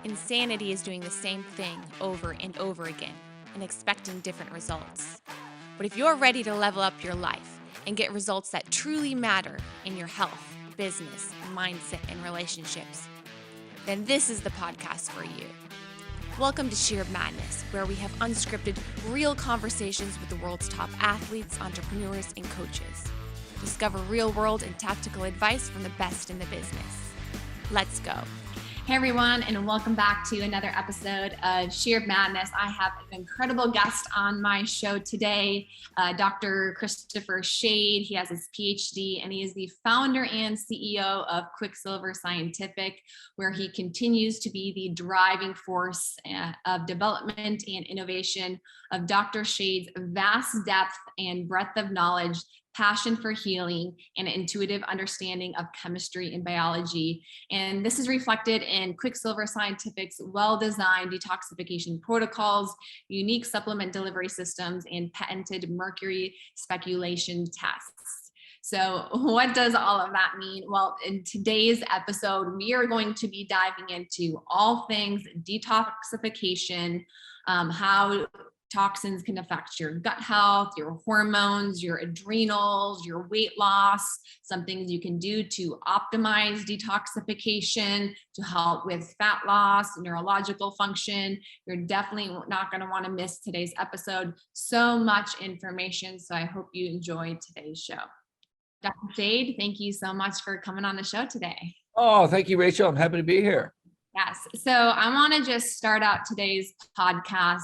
Insanity is doing the same thing over and over again and expecting different results. But if you're ready to level up your life and get results that truly matter in your health, business, mindset, and relationships, then this is the podcast for you. Welcome to Scheer Madness, where we have unscripted, real conversations with the world's top athletes, entrepreneurs, and coaches. Discover real-world and tactical advice from the best in the business. Let's go. Hey everyone, and welcome back to another episode of Scheer Madness. I have an incredible guest on my show today, Dr. Quicksilver Scheer. He has his PhD, and he is the founder and CEO of Quicksilver Scientific, where he continues to be the driving force of development and innovation of Dr. Scheer's vast depth and breadth of knowledge, passion for healing, and intuitive understanding of chemistry and biology. And this is reflected in Quicksilver Scientific's well-designed detoxification protocols, unique supplement delivery systems, and patented mercury speculation tests. So what does all of that mean? Well, in today's episode, we are going to be diving into all things detoxification, how toxins can affect your gut health, your hormones, your adrenals, your weight loss, some things you can do to optimize detoxification, to help with fat loss, neurological function. You're definitely not going to want to miss today's episode. So much information. So I hope you enjoyed today's show. Dr. Scheer, thank you so much for coming on the show today. Oh, thank you, Rachel. I'm happy to be here. Yes. So I want to just start out today's podcast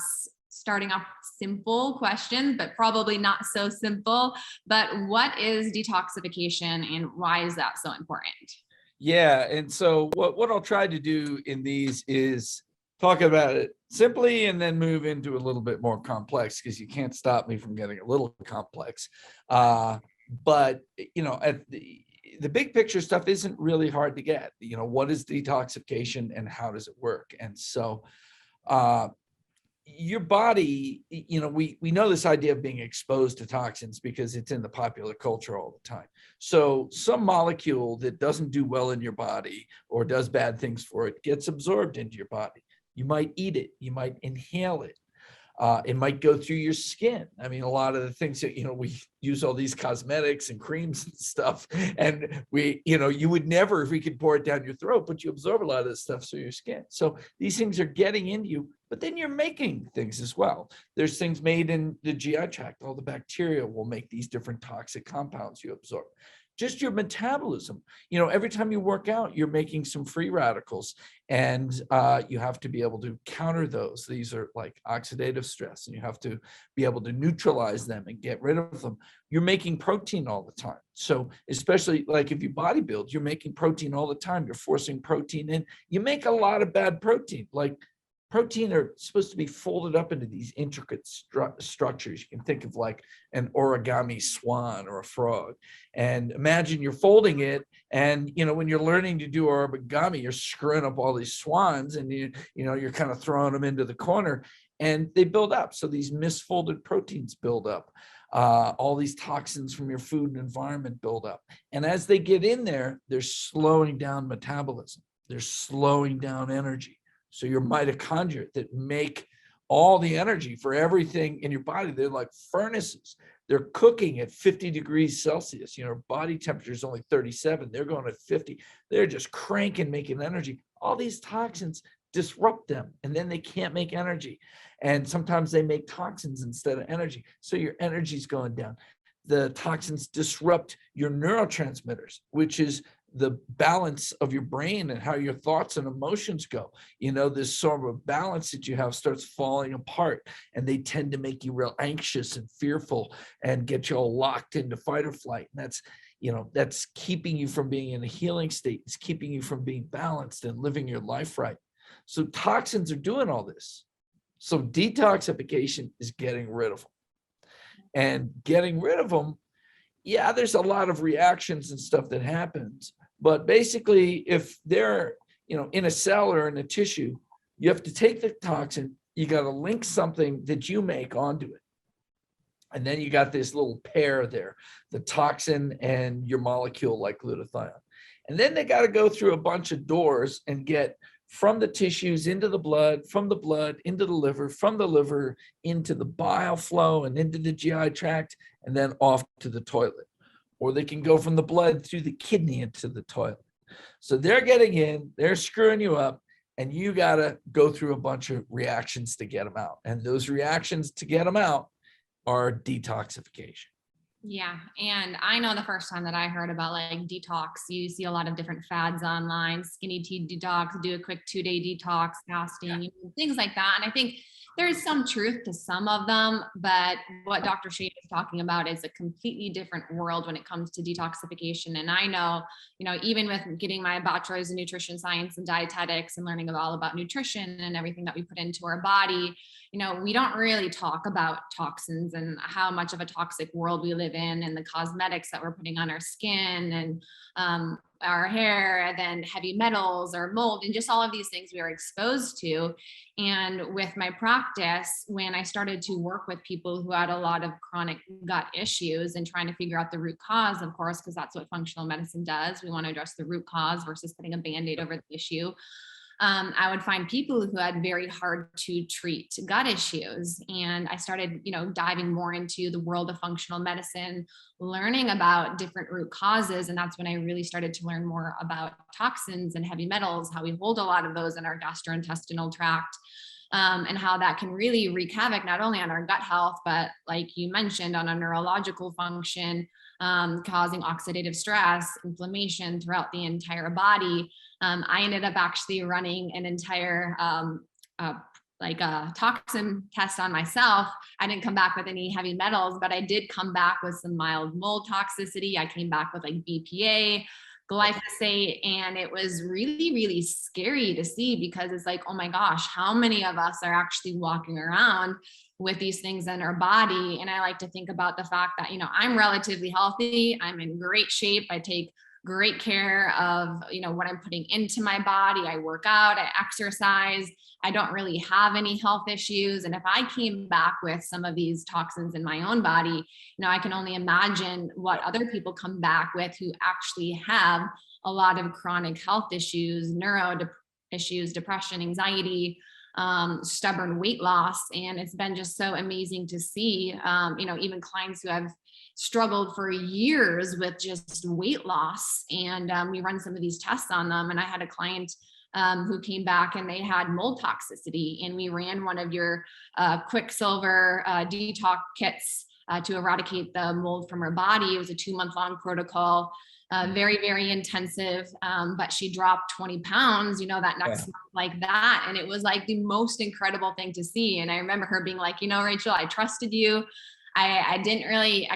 starting off simple questions, but probably not so simple. But what is detoxification and why is that so important? Yeah. And so what I'll try to do in these is talk about it simply and then move into a little bit more complex, because you can't stop me from getting a little complex. But, you know, at the big picture stuff isn't really hard to get. You know, what is detoxification and how does it work? And so, your body, you know, we know this idea of being exposed to toxins because it's in the popular culture all the time. So some molecule that doesn't do well in your body or does bad things for it gets absorbed into your body. You might eat it, you might inhale it. It might go through your skin. I mean, a lot of the things that, you know, we use all these cosmetics and creams and stuff, and we, you know, you would never, if we could pour it down your throat, but you absorb a lot of this stuff through your skin. So these things are getting into you, but then you're making things as well. There's things made in the GI tract. All the bacteria will make these different toxic compounds you absorb. Just your metabolism. You know, every time you work out, you're making some free radicals, and you have to be able to counter those. These are like oxidative stress, and you have to be able to neutralize them and get rid of them. You're making protein all the time. So especially like if you bodybuild, you're making protein all the time. You're forcing protein in. You make a lot of bad protein. Like protein are supposed to be folded up into these intricate structures. You can think of like an origami swan or a frog. And imagine you're folding it, and you know, when you're learning to do origami, you're screwing up all these swans, and you're kind of throwing them into the corner, and they build up. So these misfolded proteins build up. All these toxins from your food and environment build up. And as they get in there, they're slowing down metabolism. They're slowing down energy. So your mitochondria that make all the energy for everything in your body, they're like furnaces. They're cooking at 50 degrees Celsius. You know, body temperature is only 37. They're going at 50. They're just cranking, making energy. All these toxins disrupt them, and then they can't make energy. And sometimes they make toxins instead of energy. So your energy is going down. The toxins disrupt your neurotransmitters, which is the balance of your brain and how your thoughts and emotions go. You know, this sort of balance that you have starts falling apart, and they tend to make you real anxious and fearful and get you all locked into fight or flight. And that's, you know, that's keeping you from being in a healing state. It's keeping you from being balanced and living your life right. So toxins are doing all this. So detoxification is getting rid of them. And getting rid of them, yeah, there's a lot of reactions and stuff that happens. But basically, if they're, you know, in a cell or in a tissue, you have to take the toxin, you got to link something that you make onto it. And then you got this little pair there, the toxin and your molecule like glutathione. And then they got to go through a bunch of doors and get from the tissues into the blood, from the blood into the liver, from the liver into the bile flow and into the GI tract, and then off to the toilet. Or they can go from the blood through the kidney into the toilet. So they're getting in, they're screwing you up, and you got to go through a bunch of reactions to get them out. And those reactions to get them out are detoxification. Yeah. And I know the first time that I heard about like detox, you see a lot of different fads online, skinny tea detox, do a quick 2-day detox, fasting, things like that. And I think there's some truth to some of them, but what Dr. Scheer is talking about is a completely different world when it comes to detoxification. And I know, even with getting my bachelor's in nutrition science and dietetics and learning all about nutrition and everything that we put into our body, we don't really talk about toxins and how much of a toxic world we live in, and the cosmetics that we're putting on our skin and our hair, and then heavy metals or mold, and just all of these things we are exposed to. And with my practice, when I started to work with people who had a lot of chronic gut issues and trying to figure out the root cause, of course, because that's what functional medicine does. We want to address the root cause versus putting a Band-Aid over the issue. I would find people who had very hard to treat gut issues. And I started, diving more into the world of functional medicine, learning about different root causes. And that's when I really started to learn more about toxins and heavy metals, how we hold a lot of those in our gastrointestinal tract. And how that can really wreak havoc, not only on our gut health, but like you mentioned, on our neurological function, causing oxidative stress, inflammation throughout the entire body. I ended up actually running an entire toxin test on myself. I didn't come back with any heavy metals, but I did come back with some mild mold toxicity. I came back with like BPA, glyphosate, and it was really, really scary to see, because it's like, oh my gosh, how many of us are actually walking around with these things in our body? And I like to think about the fact that, I'm relatively healthy. I'm in great shape. I take great care of, what I'm putting into my body. I work out, I exercise. I don't really have any health issues. And if I came back with some of these toxins in my own body, I can only imagine what other people come back with who actually have a lot of chronic health issues, issues, depression, anxiety, stubborn weight loss. And it's been just so amazing to see, even clients who have struggled for years with just weight loss. And we run some of these tests on them. And I had a client who came back and they had mold toxicity. And we ran one of your Quicksilver detox kits to eradicate the mold from her body. It was a 2-month-long protocol. Very, very intensive, but she dropped 20 pounds, that next month like that. And it was like the most incredible thing to see. And I remember her being like, Rachel, I trusted you. I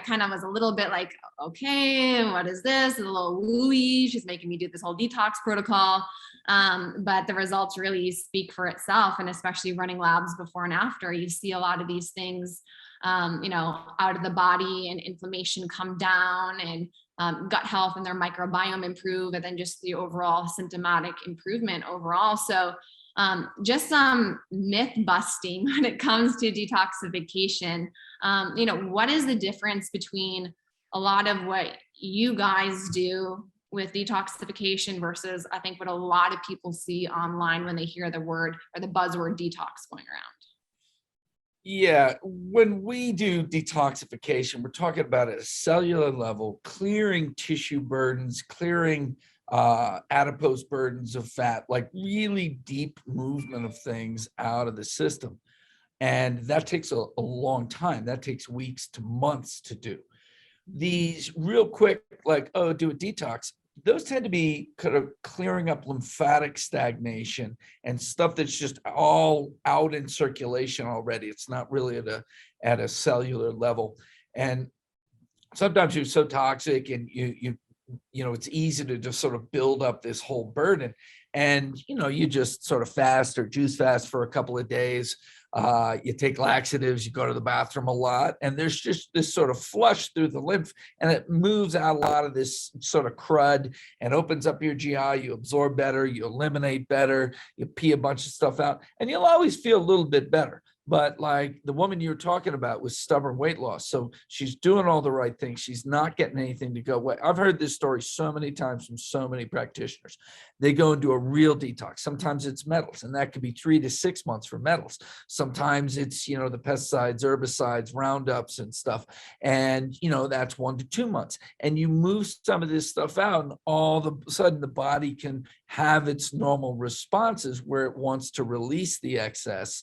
kind of was a little bit like, okay, what is this? It's a little wooey. She's making me do this whole detox protocol. But the results really speak for itself. And especially running labs before and after, you see a lot of these things, out of the body, and inflammation come down, and gut health and their microbiome improve, and then just the overall symptomatic improvement overall. So just some myth busting when it comes to detoxification. What is the difference between a lot of what you guys do with detoxification versus I think what a lot of people see online when they hear the word or the buzzword detox going around? Yeah, when we do detoxification, we're talking about at a cellular level, clearing tissue burdens, clearing adipose burdens of fat, like really deep movement of things out of the system. And that takes a long time. That takes weeks to months to do. These real quick, like, oh, do a detox, those tend to be kind of clearing up lymphatic stagnation and stuff that's just all out in circulation already. It's not really at a cellular level. And sometimes you're so toxic and it's easy to just sort of build up this whole burden. And, you just sort of fast or juice fast for a couple of days. You take laxatives, you go to the bathroom a lot, and there's just this sort of flush through the lymph, and it moves out a lot of this sort of crud and opens up your GI. You absorb better, you eliminate better, you pee a bunch of stuff out, and you'll always feel a little bit better. But like the woman you were talking about with stubborn weight loss. So she's doing all the right things. She's not getting anything to go away. I've heard this story so many times from so many practitioners. They go and do a real detox. Sometimes it's metals, and that could be 3 to 6 months for metals. Sometimes it's, the pesticides, herbicides, roundups and stuff. And, that's 1 to 2 months. And you move some of this stuff out, and all of a sudden the body can have its normal responses where it wants to release the excess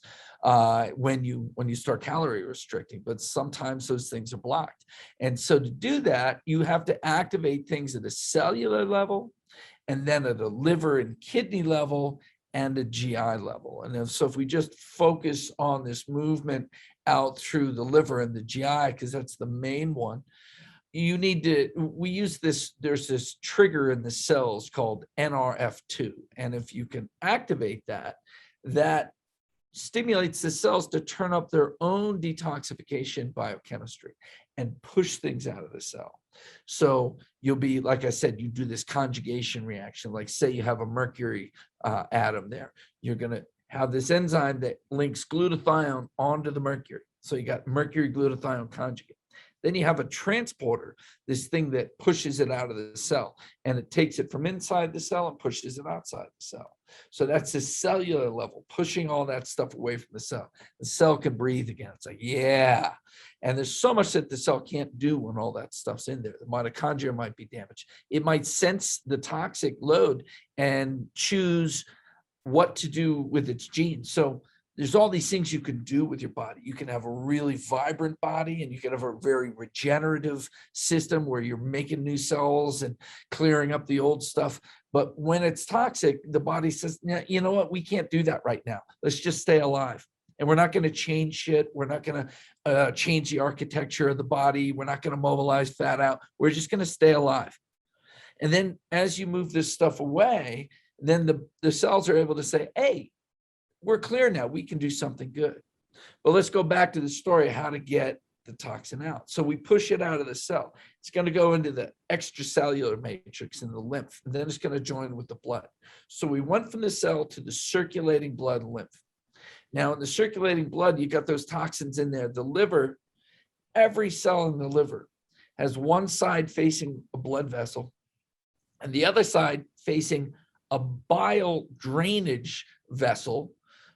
when you start calorie restricting. But sometimes those things are blocked. And so to do that, you have to activate things at a cellular level, and then at a liver and kidney level, and a GI level. And so if we just focus on this movement out through the liver and the GI, because that's the main one, we use this, there's this trigger in the cells called NRF2. And if you can activate that stimulates the cells to turn up their own detoxification biochemistry and push things out of the cell. So you'll be, like I said, you do this conjugation reaction. Like say you have a mercury atom there. You're going to have this enzyme that links glutathione onto the mercury. So you got mercury glutathione conjugate. Then you have a transporter, this thing that pushes it out of the cell, and it takes it from inside the cell and pushes it outside the cell. So that's the cellular level, pushing all that stuff away from the cell. The cell can breathe again. It's like, yeah. And there's so much that the cell can't do when all that stuff's in there. The mitochondria might be damaged. It might sense the toxic load and choose what to do with its genes. So there's all these things you can do with your body. You can have a really vibrant body, and you can have a very regenerative system where you're making new cells and clearing up the old stuff. But when it's toxic, the body says, you know what, we can't do that right now. Let's just stay alive. And we're not going to change shit. We're not going to change the architecture of the body. We're not going to mobilize fat out. We're just going to stay alive. And then as you move this stuff away, then the cells are able to say, hey, we're clear now, we can do something good. But let's go back to the story of how to get the toxin out. So we push it out of the cell. It's going to go into the extracellular matrix in the lymph, and then it's going to join with the blood. So we went from the cell to the circulating blood and lymph. Now in the circulating blood, you got those toxins in there. The liver, every cell in the liver has one side facing a blood vessel and the other side facing a bile drainage vessel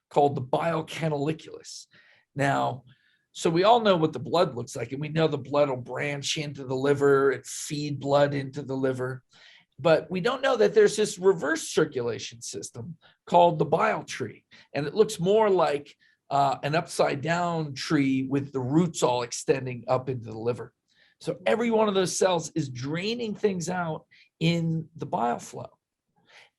called the bile canaliculus. Now, so we all know what the blood looks like, and we know the blood will branch into the liver and feed blood into the liver. But we don't know that there's this reverse circulation system called the bile tree. And it looks more like an upside down tree with the roots all extending up into the liver. So every one of those cells is draining things out in the bile flow.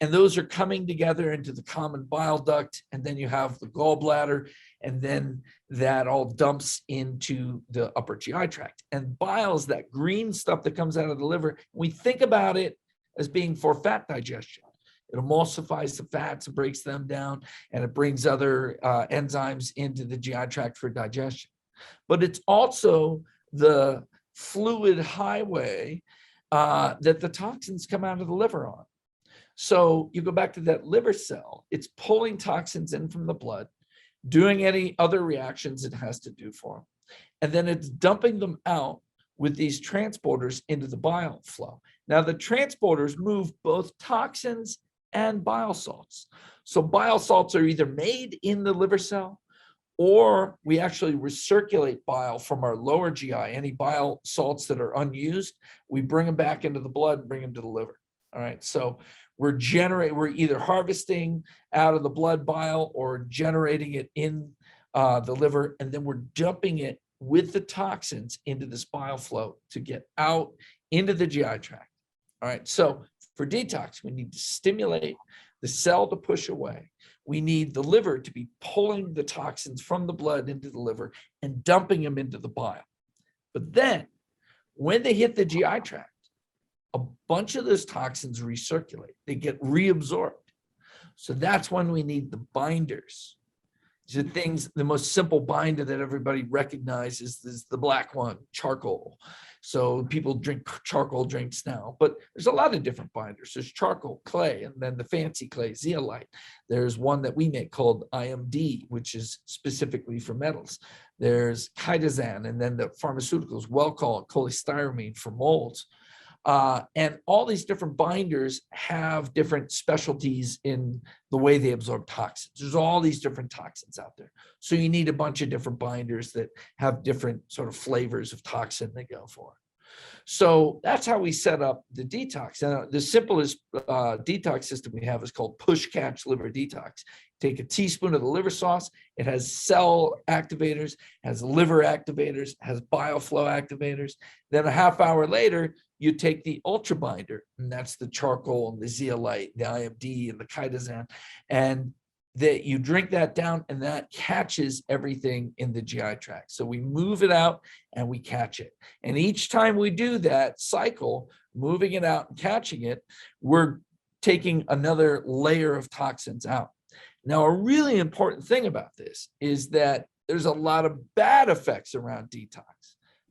And those are coming together into the common bile duct, and then you have the gallbladder, and then that all dumps into the upper GI tract. And bile is that green stuff that comes out of the liver. We think about it as being for fat digestion. It emulsifies the fats and breaks them down, and it brings other enzymes into the GI tract for digestion. But it's also the fluid highway that the toxins come out of the liver on. So you go back to that liver cell, it's pulling toxins in from the blood, doing any other reactions it has to do for them. And then it's dumping them out with these transporters into the bile flow. Now the transporters move both toxins and bile salts. So bile salts are either made in the liver cell, or we actually recirculate bile from our lower GI. Any bile salts that are unused, we bring them back into the blood and bring them to the liver. All right, so we're either harvesting out of the blood bile or generating it in the liver, and then we're dumping it with the toxins into this bile flow to get out into the GI tract. All right, so for detox, we need to stimulate the cell to push away. We need the liver to be pulling the toxins from the blood into the liver and dumping them into the bile. But then when they hit the GI tract, a bunch of those toxins recirculate. They get reabsorbed. So that's when we need the binders The things, the most simple binder that everybody recognizes is the black one, charcoal. So people drink charcoal drinks now, but there's a lot of different binders. There's charcoal, clay, and then the fancy clay, zeolite. There's one that we make called IMD, which is specifically for metals. There's chitosan, and then the pharmaceuticals, Welchol, cholestyramine for molds. And all these different binders have different specialties in the way they absorb toxins. There's all these different toxins out there. So you need a bunch of different binders that have different sort of flavors of toxin they go for. So that's how we set up the detox. And the simplest detox system we have is called push catch liver detox. Take a teaspoon of the liver sauce. It has cell activators, has liver activators, has bioflow activators. Then a half hour later, you take the ultra binder, and that's the charcoal and the zeolite, the IMD and the chitosan, and that you drink that down, and that catches everything in the GI tract. So we move it out and we catch it. And each time we do that cycle, moving it out and catching it, we're taking another layer of toxins out. Now, a really important thing about this is that there's a lot of bad effects around detox.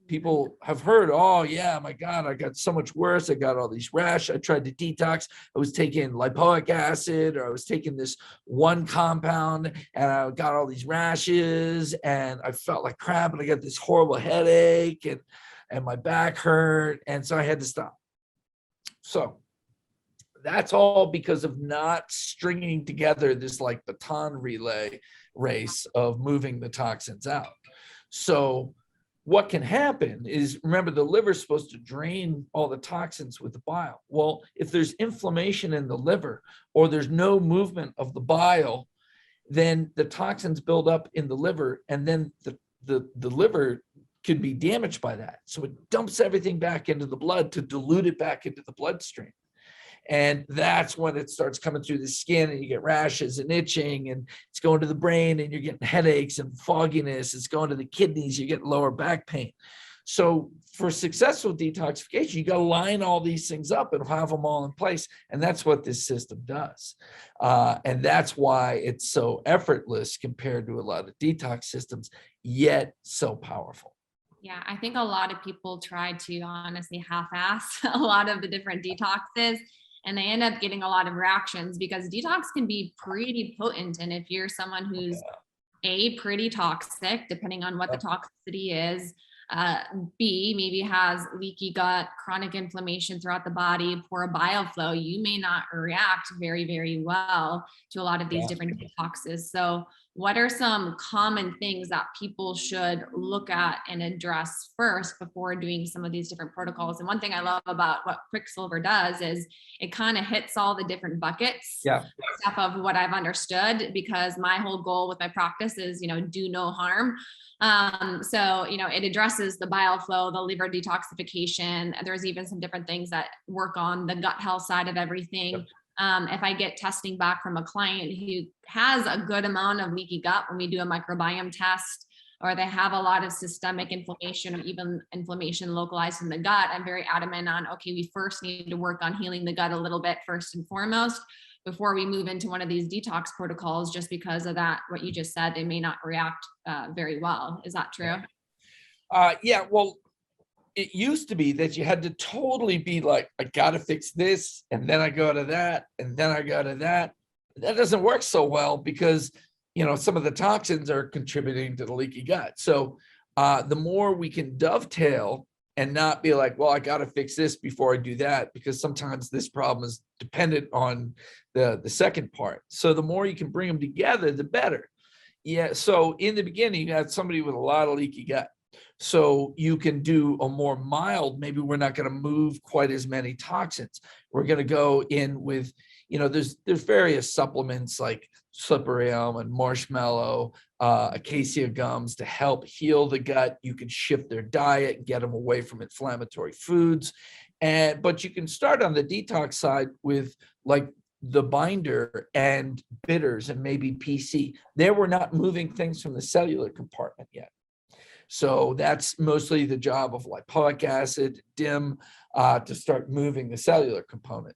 People have heard, oh yeah, my God, I got so much worse. I got all these rash. I tried to detox. I was taking lipoic acid, or I was taking this one compound, and I got all these rashes, and I felt like crap, and I got this horrible headache, and my back hurt, and so I had to stop. So that's all because of not stringing together this like baton relay race of moving the toxins out. So what can happen is, remember, the liver is supposed to drain all the toxins with the bile. Well, if there's inflammation in the liver, or there's no movement of the bile, then the toxins build up in the liver, and then the liver could be damaged by that. So it dumps everything back into the blood to dilute it back into the bloodstream. And that's when it starts coming through the skin, and you get rashes and itching, and it's going to the brain, and you're getting headaches and fogginess. It's going to the kidneys, you get lower back pain. So for successful detoxification, you got to line all these things up and have them all in place. And that's what this system does. And that's why it's so effortless compared to a lot of detox systems, yet so powerful. Yeah, I think a lot of people try to honestly half-ass a lot of the different detoxes, and they end up getting a lot of reactions because detox can be pretty potent. And if you're someone who's pretty toxic, depending on what the toxicity is, B, maybe has leaky gut, chronic inflammation throughout the body, poor bioflow, you may not react very, very well to a lot of these different detoxes. So what are some common things that people should look at and address first before doing some of these different protocols? And one thing I love about what Quicksilver does is it kind of hits all the different buckets stuff of what I've understood, because my whole goal with my practice is, do no harm. So, it addresses the bile flow, the liver detoxification. There's even some different things that work on the gut health side of everything. If I get testing back from a client who has a good amount of leaky gut when we do a microbiome test, or they have a lot of systemic inflammation, or even inflammation localized in the gut, I'm very adamant on, okay, we first need to work on healing the gut a little bit first and foremost before we move into one of these detox protocols, just because of that, what you just said, they may not react very well. Is that true? Yeah, well, it used to be that you had to totally be like, I got to fix this, and then I go to that, and then I go to that. That doesn't work so well because, some of the toxins are contributing to the leaky gut. So the more we can dovetail and not be like, well, I got to fix this before I do that, because sometimes this problem is dependent on the second part. So the more you can bring them together, the better. Yeah. So in the beginning, you had somebody with a lot of leaky gut. So you can do a more mild, maybe we're not going to move quite as many toxins. We're going to go in with, there's various supplements like slippery elm and marshmallow, acacia gums to help heal the gut. You can shift their diet and get them away from inflammatory foods. But you can start on the detox side with like the binder and bitters and maybe PC. There we're not moving things from the cellular compartment yet. So that's mostly the job of lipoic acid, DIM, to start moving the cellular component.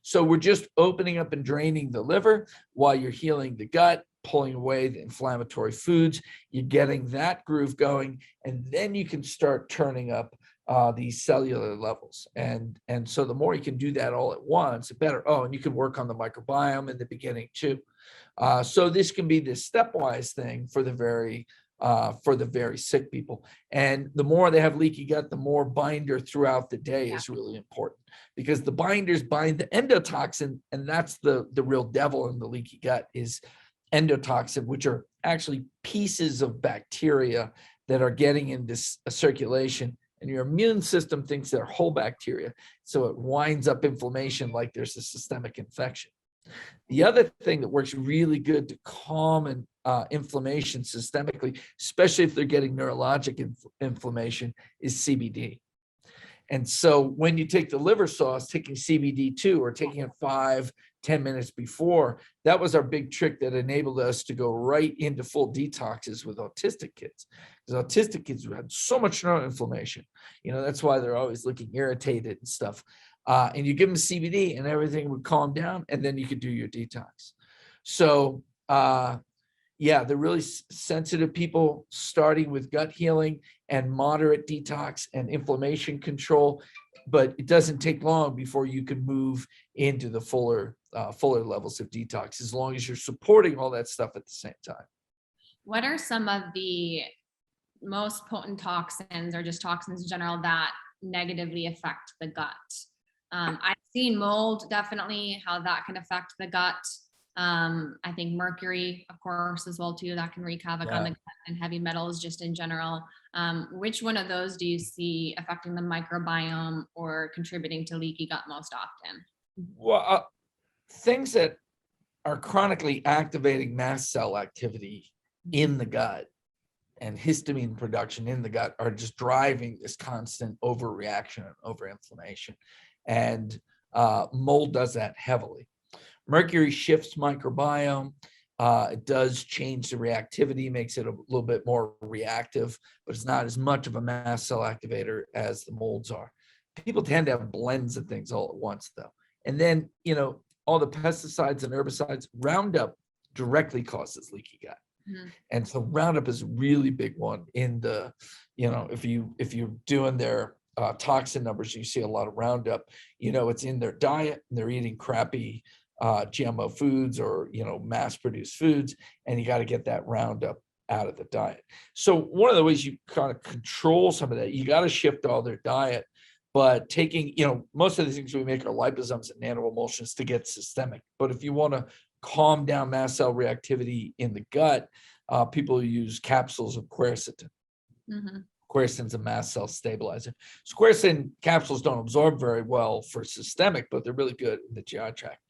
So we're just opening up and draining the liver while you're healing the gut, pulling away the inflammatory foods. You're getting that groove going, and then you can start turning up these cellular levels. And so the more you can do that all at once, the better. Oh, and you can work on the microbiome in the beginning too. So this can be this stepwise thing for the very sick people. And the more they have leaky gut, the more binder throughout the day is really important, because the binders bind the endotoxin, and that's the real devil in the leaky gut is endotoxin, which are actually pieces of bacteria that are getting into circulation, and your immune system thinks they're whole bacteria. So it winds up inflammation like there's a systemic infection. The other thing that works really good to calm inflammation systemically, especially if they're getting neurologic inflammation, is CBD. And so when you take the liver sauce, taking CBD too, or taking it 5-10 minutes before, that was our big trick that enabled us to go right into full detoxes with autistic kids. Because autistic kids had so much neuroinflammation. That's why they're always looking irritated and stuff. And you give them CBD and everything would calm down, and then you could do your detox. So the really sensitive people, starting with gut healing and moderate detox and inflammation control, but it doesn't take long before you can move into the fuller levels of detox, as long as you're supporting all that stuff at the same time. What are some of the most potent toxins, or just toxins in general, that negatively affect the gut? I've seen mold, definitely, how that can affect the gut. I think mercury, of course, as well too, that can wreak havoc on the gut, and heavy metals just in general. Which one of those do you see affecting the microbiome or contributing to leaky gut most often? Well, things that are chronically activating mast cell activity in the gut and histamine production in the gut are just driving this constant overreaction and overinflammation. And mold does that heavily. Mercury shifts microbiome. It does change the reactivity, makes it a little bit more reactive, but it's not as much of a mast cell activator as the molds are. People tend to have blends of things all at once, though. And then, all the pesticides and herbicides, Roundup directly causes leaky gut. Mm-hmm. And so Roundup is a really big one in the, if you're doing their toxin numbers, you see a lot of Roundup, it's in their diet, and they're eating crappy GMO foods or, mass produced foods, and you got to get that Roundup out of the diet. So one of the ways you kind of control some of that, you got to shift all their diet, but taking, most of the things we make are liposomes and nanoemulsions to get systemic. But if you want to calm down mast cell reactivity in the gut, people use capsules of quercetin. Mm-hmm. Quercetin's a mast cell stabilizer. So quercetin capsules don't absorb very well for systemic, but they're really good in the GI tract.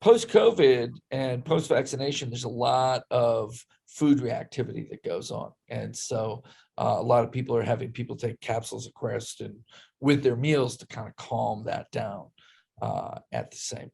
Post-COVID and post-vaccination, there's a lot of food reactivity that goes on. And so a lot of people are having people take capsules of quercetin with their meals to kind of calm that down at the same time.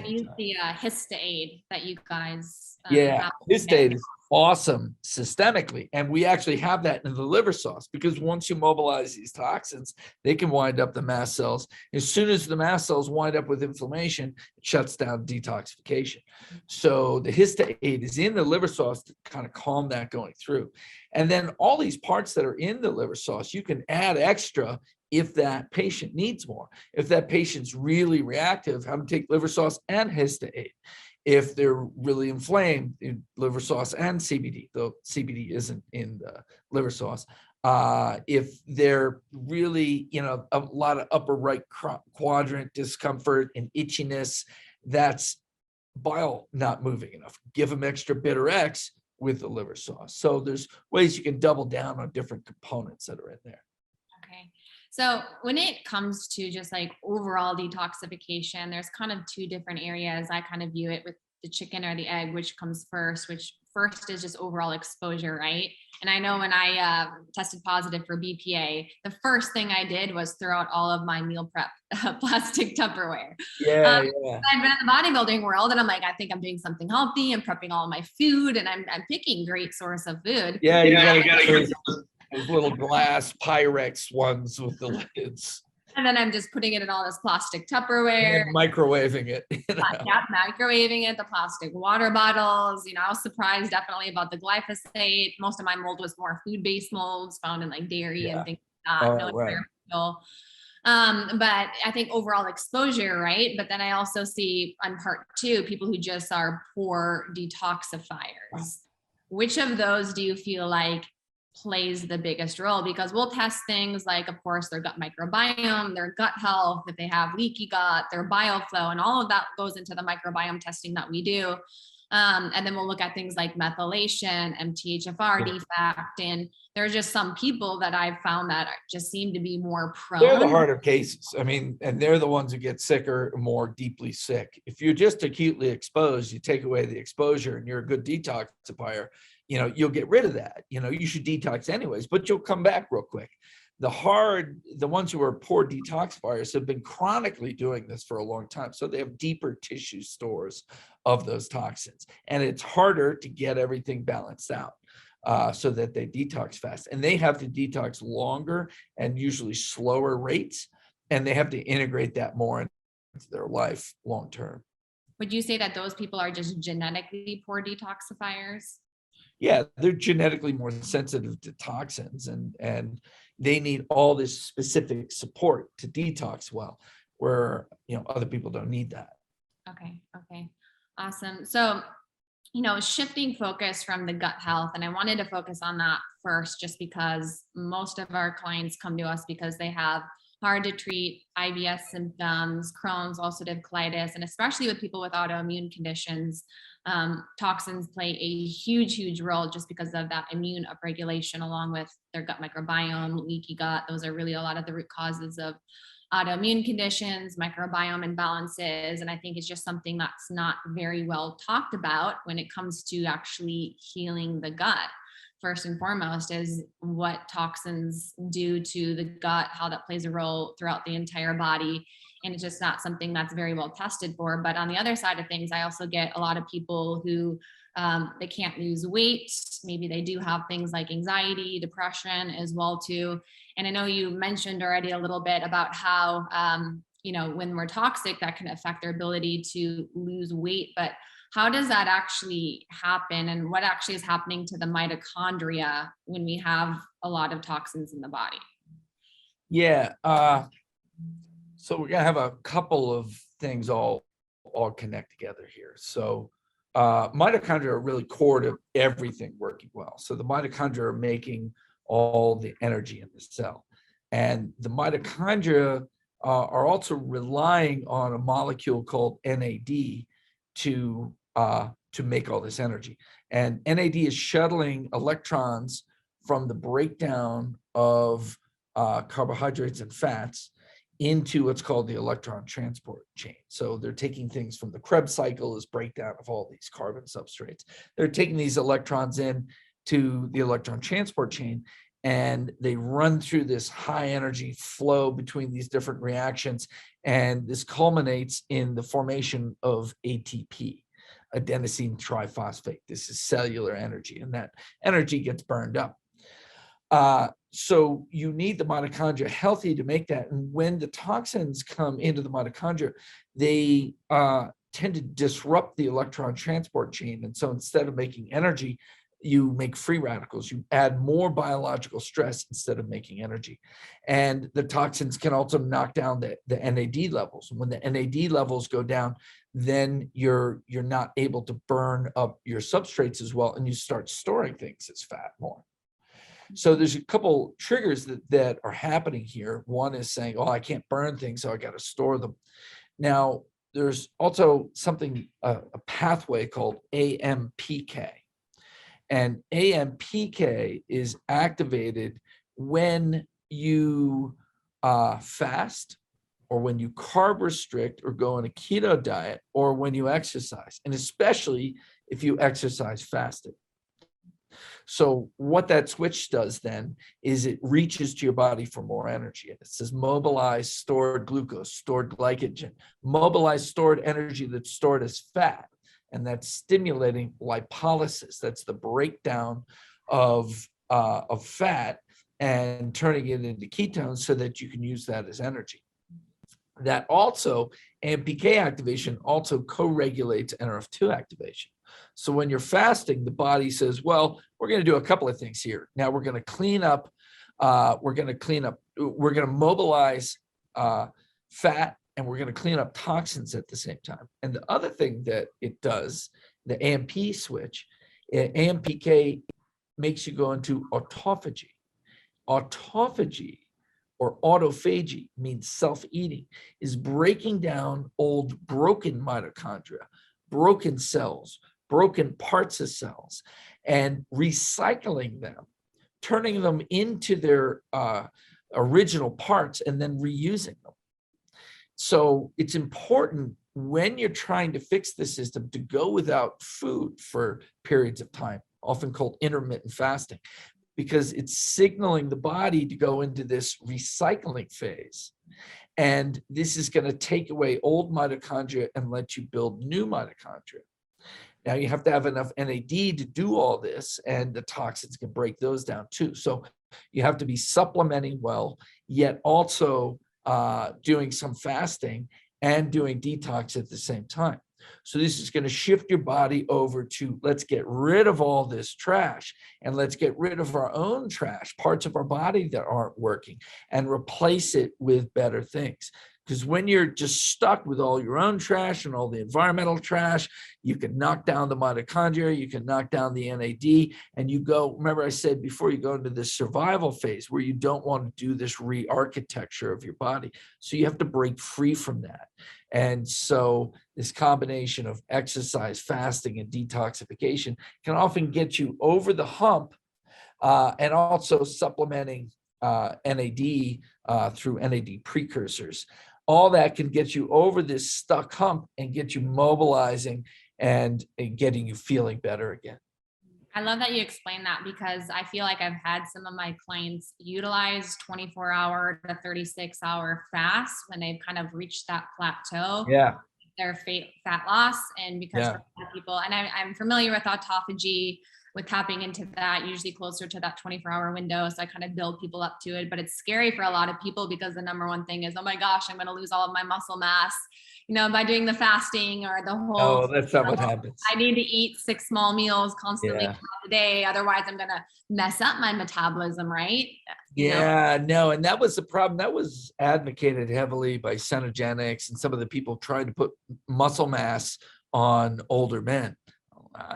Use the Histaid that you guys have. Histaid is awesome systemically, and we actually have that in the liver sauce, because once you mobilize these toxins, they can wind up the mast cells. As soon as the mast cells wind up with inflammation, it shuts down detoxification. So the Histaid is in the liver sauce to kind of calm that going through. And then all these parts that are in the liver sauce, you can add extra if that patient needs more. If that patient's really reactive, have them take liver sauce and Histaid. If they're really inflamed, liver sauce and CBD, though CBD isn't in the liver sauce. If they're really, a lot of upper right quadrant discomfort and itchiness, that's bile not moving enough. Give them extra bitter X with the liver sauce. So there's ways you can double down on different components that are in there. Okay. So when it comes to just like overall detoxification, there's kind of two different areas. I kind of view it with the chicken or the egg, which comes first, which first is just overall exposure, right? And I know when I tested positive for BPA, the first thing I did was throw out all of my meal prep plastic Tupperware. Yeah. I've been in the bodybuilding world, and I'm like, I think I'm doing something healthy. I'm prepping all of my food, and I'm picking great source of food. Yeah, you gotta get those little glass Pyrex ones with the lids. And then I'm just putting it in all this plastic And Tupperware. then microwaving it. Yeah, microwaving it, the plastic water bottles. I was surprised definitely about the glyphosate. Most of my mold was more food-based molds found in like dairy and things like that. No Right. environmental. But I think overall exposure, right? But then I also see on part two, people who just are poor detoxifiers. Which of those do you feel like plays the biggest role? Because we'll test things like, of course, their gut microbiome, their gut health, if they have leaky gut, their bioflow, and all of that goes into the microbiome testing that we do. And then we'll look at things like methylation, MTHFR defect, and there's just some people that I've found that just seem to be more prone. They're the harder cases. I mean, and they're the ones who get sicker, more deeply sick. If you're just acutely exposed, you take away the exposure and you're a good detoxifier, you'll get rid of that. You should detox anyways, but you'll come back real quick. The ones who are poor detoxifiers have been chronically doing this for a long time. So they have deeper tissue stores of those toxins. And it's harder to get everything balanced out so that they detox fast. And they have to detox longer and usually slower rates. And they have to integrate that more into their life long term. Would you say that those people are just genetically poor detoxifiers? Yeah, they're genetically more sensitive to toxins and they need all this specific support to detox well, where other people don't need that. Okay. Awesome. So, shifting focus from the gut health, and I wanted to focus on that first, just because most of our clients come to us because they have hard to treat IBS symptoms, Crohn's, ulcerative colitis, and especially with people with autoimmune conditions, toxins play a huge role just because of that immune upregulation along with their gut microbiome, leaky gut. Those are really a lot of the root causes of autoimmune conditions, microbiome imbalances. And I think it's just something that's not very well talked about when it comes to actually healing the gut. First and foremost is what toxins do to the gut, how that plays a role throughout the entire body. And it's just not something that's very well tested for. But on the other side of things, I also get a lot of people who they can't lose weight. Maybe they do have things like anxiety, depression as well too. And I know you mentioned already a little bit about how, when we're toxic, that can affect their ability to lose weight. But how does that actually happen? And what actually is happening to the mitochondria when we have a lot of toxins in the body? Yeah. So we're gonna have a couple of things all connect together here. So mitochondria are really core to everything working well. So the mitochondria are making all the energy in the cell. And the mitochondria are also relying on a molecule called NAD to make all this energy. And NAD is shuttling electrons from the breakdown of carbohydrates and fats into what's called the electron transport chain. So they're taking things from the Krebs cycle as breakdown of all these carbon substrates. They're taking these electrons in to the electron transport chain, and they run through this high energy flow between these different reactions. And this culminates in the formation of ATP, adenosine triphosphate. This is cellular energy, and that energy gets burned up. So you need the mitochondria healthy to make that. And when the toxins come into the mitochondria, they tend to disrupt the electron transport chain. And so instead of making energy, you make free radicals. You add more biological stress instead of making energy. And the toxins can also knock down the NAD levels. And when the NAD levels go down, then you're not able to burn up your substrates as well, and you start storing things as fat more. So there's a couple triggers that are happening here. One is saying, oh, I can't burn things, so I got to store them. Now, there's also something, a pathway called AMPK. And AMPK is activated when you fast, or when you carb restrict or go on a keto diet, or when you exercise, and especially if you exercise fasted. So what that switch does then is it reaches to your body for more energy. It says mobilize stored glucose, stored glycogen, mobilize stored energy that's stored as fat. And that's stimulating lipolysis. That's the breakdown of fat and turning it into ketones so that you can use that as energy. That also, AMPK activation also co-regulates NRF2 activation. So when you're fasting, the body says, well, we're going to do a couple of things here. Now we're going to clean up, we're going to mobilize fat, and we're going to clean up toxins at the same time. And the other thing that it does, the AMP switch, AMPK makes you go into autophagy. Autophagy, or autophagy, means self-eating, is breaking down old broken mitochondria, broken cells, broken parts of cells, and recycling them, turning them into their original parts, and then reusing them. So it's important when you're trying to fix the system to go without food for periods of time, often called intermittent fasting, because it's signaling the body to go into this recycling phase. And this is going to take away old mitochondria and let you build new mitochondria. Now you have to have enough NAD to do all this, and the toxins can break those down too. So you have to be supplementing well, yet also doing some fasting and doing detox at the same time. So this is going to shift your body over to, let's get rid of all this trash, and let's get rid of our own trash, parts of our body that aren't working, and replace it with better things. Because when you're just stuck with all your own trash and all the environmental trash, you can knock down the mitochondria, you can knock down the NAD, and you go, remember I said before, you go into this survival phase where you don't want to do this re-architecture of your body. So you have to break free from that. And so this combination of exercise, fasting, and detoxification can often get you over the hump, and also supplementing NAD through NAD precursors. All that can get you over this stuck hump and get you mobilizing and getting you feeling better again. I love that you explained that, because I feel like I've had some of my clients utilize 24-hour to 36-hour fasts when they've kind of reached that plateau. Yeah. Their fat loss. And because Yeah. for a lot of people, and I'm familiar with autophagy, with tapping into that, usually closer to that 24-hour window. So I kind of build people up to it, but it's scary for a lot of people because the number one thing is, oh my gosh, I'm going to lose all of my muscle mass, by doing the fasting or the whole. Oh, that's not what happens. I need to eat 6 small meals constantly Yeah. throughout the day. Otherwise I'm going to mess up my metabolism. Right. Yeah, no. And that was the problem. That was advocated heavily by Centogenics and some of the people trying to put muscle mass on older men.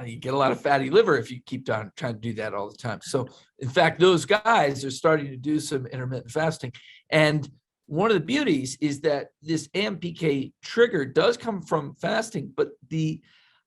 You get a lot of fatty liver if you keep trying to do that all the time. So in fact, those guys are starting to do some intermittent fasting. And one of the beauties is that this AMPK trigger does come from fasting, but the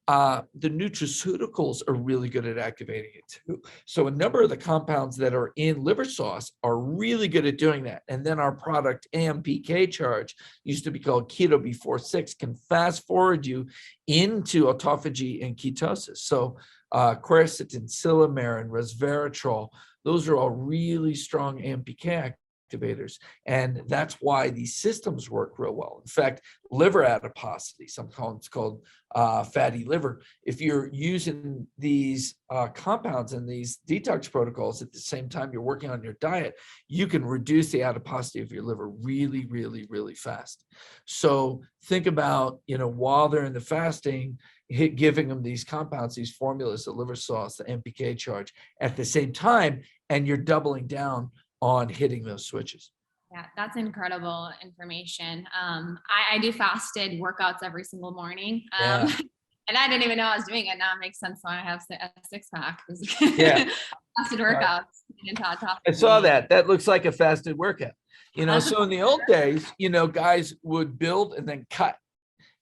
nutraceuticals are really good at activating it too. So a number of the compounds that are in liver sauce are really good at doing that. And then our product AMPK Charge, used to be called Keto B46, can fast forward you into autophagy and ketosis. So quercetin, silymarin, resveratrol, those are all really strong AMPK activators. And that's why these systems work real well. In fact, liver adiposity, sometimes called fatty liver, if you're using these compounds and these detox protocols at the same time you're working on your diet, you can reduce the adiposity of your liver really, really, really fast. So think about, while they're in the fasting, giving them these compounds, these formulas, the liver sauce, the MPK Charge at the same time, and you're doubling down on hitting those switches. Yeah, that's incredible information. I do fasted workouts every single morning. Yeah. And I didn't even know I was doing it. Now it makes sense why I have a 6-pack. Yeah. Fasted workouts. I saw that. That looks like a fasted workout. So in the old days, guys would build and then cut,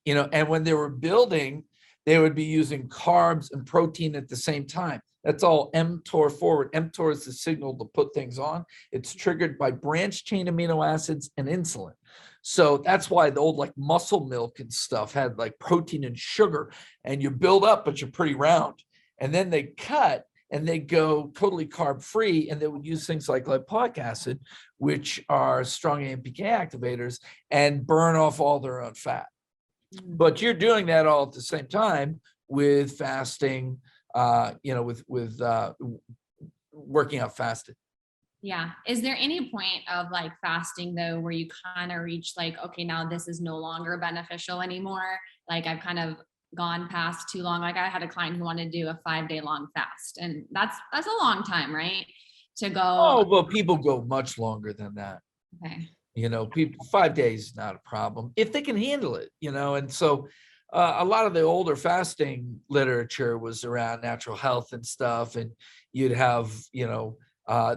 and when they were building, they would be using carbs and protein at the same time. That's all mTOR forward. mTOR is the signal to put things on. It's triggered by branched chain amino acids and insulin. So that's why the old muscle milk and stuff had protein and sugar, and you build up, but you're pretty round. And then they cut and they go totally carb free, and they would use things like lipoic acid, which are strong AMPK activators, and burn off all their own fat. But you're doing that all at the same time with fasting, with working out fasted. Yeah. Is there any point of like fasting though, where you kind of reach like, okay, now this is no longer beneficial anymore? Like I've kind of gone past too long. Like I had a client who wanted to do a 5-day long fast, and that's a long time, right? To go. Oh, well, people go much longer than that. Okay. People 5 days is not a problem if they can handle it, and so a lot of the older fasting literature was around natural health and stuff, and you'd have,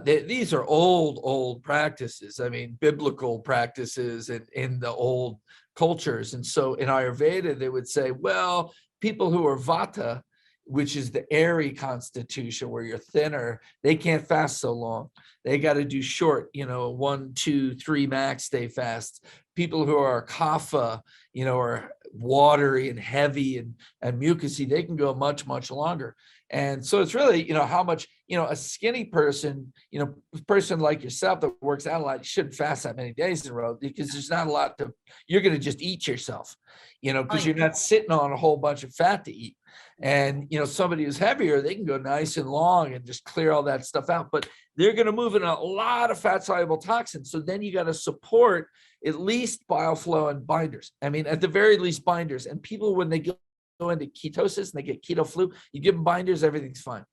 these are old practices. I mean, biblical practices in the old cultures. And so in Ayurveda, they would say, well, people who are Vata, which is the airy constitution where you're thinner, they can't fast so long. They got to do short, 1, 2, 3 max day fasts. People who are Kapha, are watery and heavy and mucousy, they can go much, much longer. And so it's really, how much, a skinny person, a person like yourself that works out a lot, you shouldn't fast that many days in a row, because there's not a lot you're going to just eat yourself, because you're not sitting on a whole bunch of fat to eat. And, somebody who's heavier, they can go nice and long and just clear all that stuff out, but they're going to move in a lot of fat soluble toxins. So then you got to support at least bile flow and binders. I mean, at the very least binders. And people, when they go into ketosis and they get keto flu, you give them binders, everything's fine.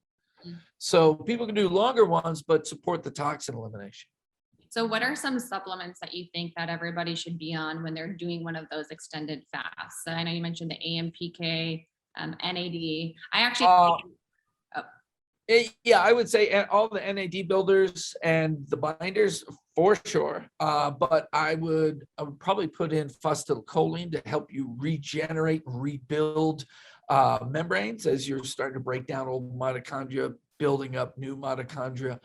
So people can do longer ones, but support the toxin elimination. So what are some supplements that you think that everybody should be on when they're doing one of those extended fasts? So I know you mentioned the AMPK, NAD. I actually yeah, I would say all the NAD builders and the binders for sure. But I would probably put in phosphatidylcholine to help you regenerate and rebuild membranes as you're starting to break down old mitochondria, building up new mitochondria.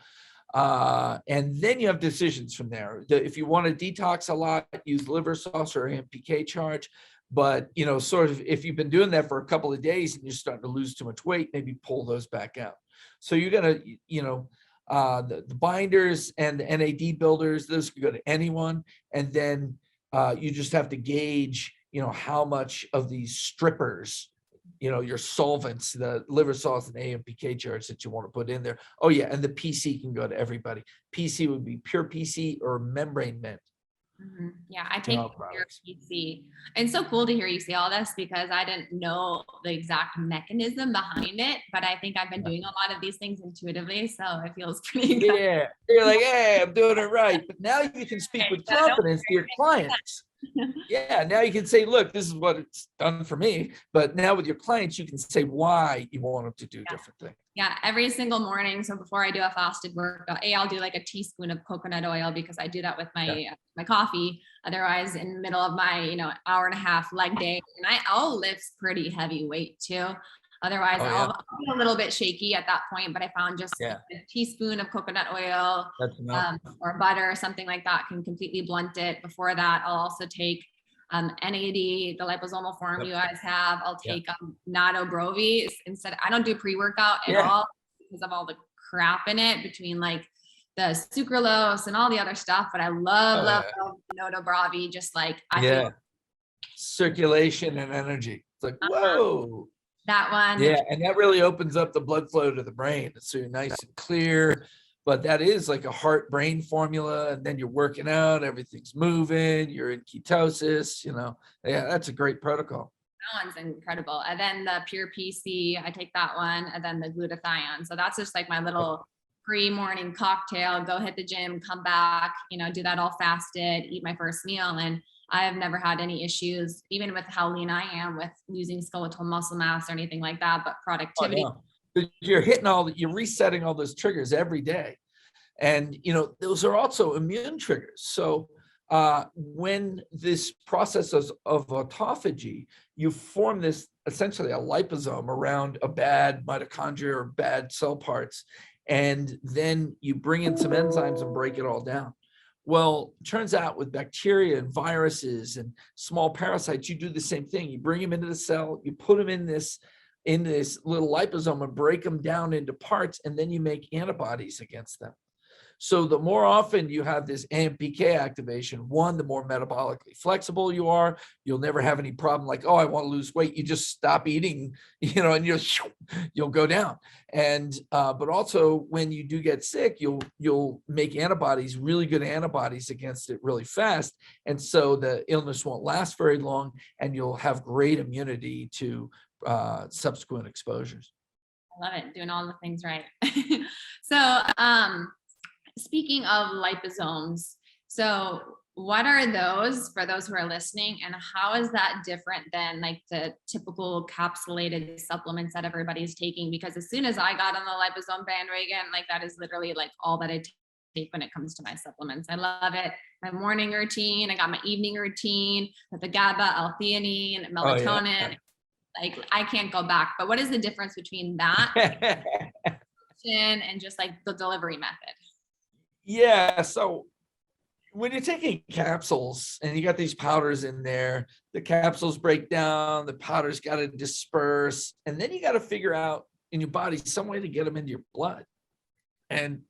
And then you have decisions from there. If you want to detox a lot, use liver sauce or AMPK charge. But, sort of, if you've been doing that for a couple of days and you're starting to lose too much weight, maybe pull those back out. So you're going to, the binders and the NAD builders, those can go to anyone. And then you just have to gauge, how much of these strippers, your solvents, the liver sauce and AMPK charge that you want to put in there. Oh yeah. And the PC can go to everybody. PC would be pure PC or membrane mint. Mm-hmm. Yeah, I take your PC. And it's so cool to hear you say all this, because I didn't know the exact mechanism behind it, but I think I've been doing a lot of these things intuitively, so it feels pretty good. Yeah, you're like, hey, I'm doing it right. But now you can speak with confidence to your clients. Yeah, now you can say, look, this is what it's done for me. But now with your clients, you can say why you want them to do different things. Yeah, every single morning. So before I do a fasted workout, I'll do like a teaspoon of coconut oil, because I do that with my my coffee. Otherwise, in the middle of my hour and a half leg day, and I'll lift pretty heavy weight too. Otherwise, I'll be a little bit shaky at that point. But I found just a teaspoon of coconut oil or butter or something like that can completely blunt it. Before that, I'll also take NAD, the liposomal form you guys have. I'll take Natto Brovi instead. I don't do pre-workout at all because of all the crap in it, between like the sucralose and all the other stuff. But I love Natto Brovi. Just like I feel circulation and energy. It's like whoa. That one. Yeah, and that really opens up the blood flow to the brain. So you're nice and clear. But that is like a heart-brain formula. And then you're working out, everything's moving, you're in ketosis, Yeah, that's a great protocol. That one's incredible. And then the pure PC, I take that one, and then the glutathione. So that's just like my little pre-morning cocktail. Go hit the gym, come back, do that all fasted, eat my first meal. And I have never had any issues, even with how lean I am, with losing skeletal muscle mass or anything like that, but productivity. You're you're resetting all those triggers every day. And, those are also immune triggers. So when this process of autophagy, you form this essentially a liposome around a bad mitochondria or bad cell parts. And then you bring in some enzymes and break it all down. Well, turns out with bacteria and viruses and small parasites, you do the same thing. You bring them into the cell, you put them in this little liposome and break them down into parts, and then you make antibodies against them. So the more often you have this AMPK activation, one, the more metabolically flexible you are. You'll never have any problem like, oh, I want to lose weight. You just stop eating, and you'll go down. And but also when you do get sick, you'll make antibodies, really good antibodies against it really fast. And so the illness won't last very long, and you'll have great immunity to subsequent exposures. I love it. Doing all the things right. So speaking of liposomes, so what are those for those who are listening, and how is that different than like the typical capsulated supplements that everybody's taking? Because as soon as I got on the liposome bandwagon, like that is literally like all that I take when it comes to my supplements. I love it. My morning routine, I got my evening routine with the GABA, L-theanine, melatonin. Oh, yeah. Like I can't go back. But what is the difference between that and just like the delivery method? Yeah. So when you're taking capsules and you got these powders in there, the capsules break down, the powders got to disperse, and then you got to figure out in your body some way to get them into your blood. And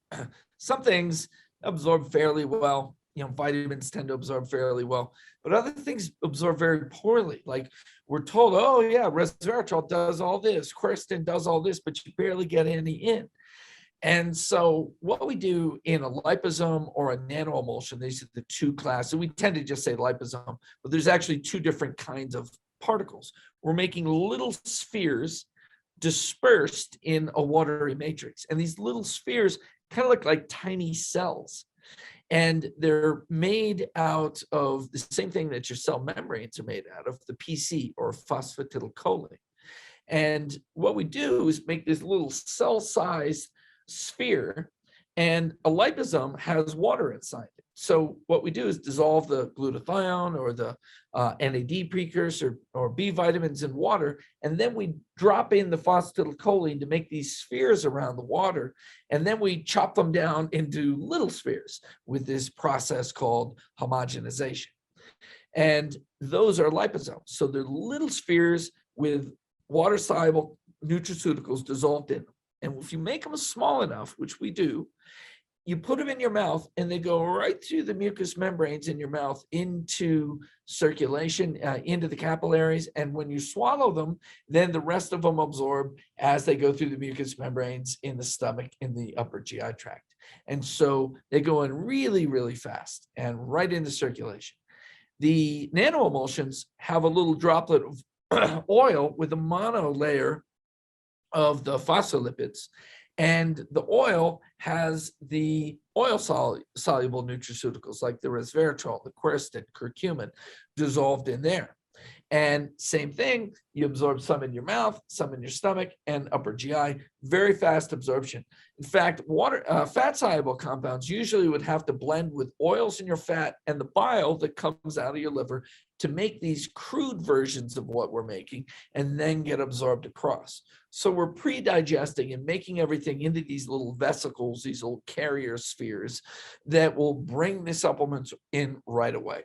some things absorb fairly well. Vitamins tend to absorb fairly well, but other things absorb very poorly. Like we're told, oh yeah, resveratrol does all this, quercetin does all this, but you barely get any in. And so what we do in a liposome or a nanoemulsion, these are the two classes. We tend to just say liposome, but there's actually two different kinds of particles. We're making little spheres dispersed in a watery matrix. And these little spheres kind of look like tiny cells. And they're made out of the same thing that your cell membranes are made out of, the PC or phosphatidylcholine. And what we do is make this little cell-sized sphere, and a liposome has water inside it. So what we do is dissolve the glutathione or the NAD precursor or B vitamins in water, and then we drop in the phosphatidylcholine to make these spheres around the water, and then we chop them down into little spheres with this process called homogenization. And those are liposomes. So they're little spheres with water-soluble nutraceuticals dissolved in them. And if you make them small enough, which we do, you put them in your mouth and they go right through the mucous membranes in your mouth into circulation, into the capillaries. And when you swallow them, then the rest of them absorb as they go through the mucous membranes in the stomach, in the upper GI tract. And so they go in really, really fast and right into circulation. The nanoemulsions have a little droplet of oil with a monolayer of the phospholipids, and the oil has the oil soluble nutraceuticals like the resveratrol, the quercetin, curcumin dissolved in there. And same thing, you absorb some in your mouth, some in your stomach and upper GI, very fast absorption. In fact, fat soluble compounds usually would have to blend with oils in your fat and the bile that comes out of your liver to make these crude versions of what we're making and then get absorbed across. So we're pre-digesting and making everything into these little vesicles, these little carrier spheres that will bring the supplements in right away.